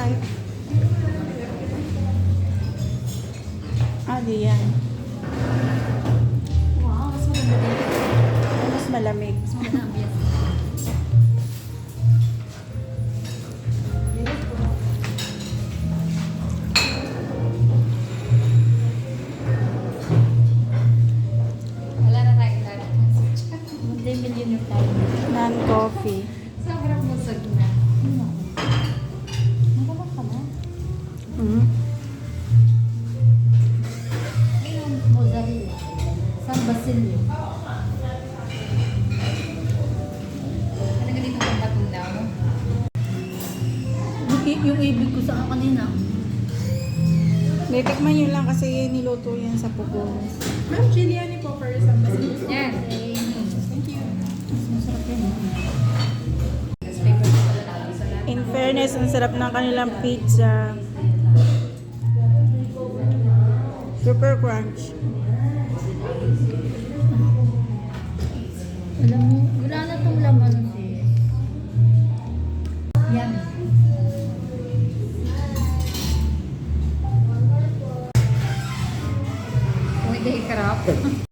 tayo. Di yan. Wow, mas maganda dito. Mas malamig. Mas maganda ang ambience. Wala na tayo lahat. Hindi millionaire tayo. Non-coffee. Sobrang musag na. Nagalak ka na. Mm. Ayun, mozzarella. San Basilio. Ano ganito ang batong daw? Yung ibig ko sa kanina. Tikman nyo lang kasi niluto yan sa pugo. Ma'am, Giuliani po for San Basilio. Yan. Thank you. Masarap yan. Mas favorite ko pala natin sa lahat. In fairness, ang sarap ng kanilang pizza. Super crunch. Alam mo, wala na tong laman.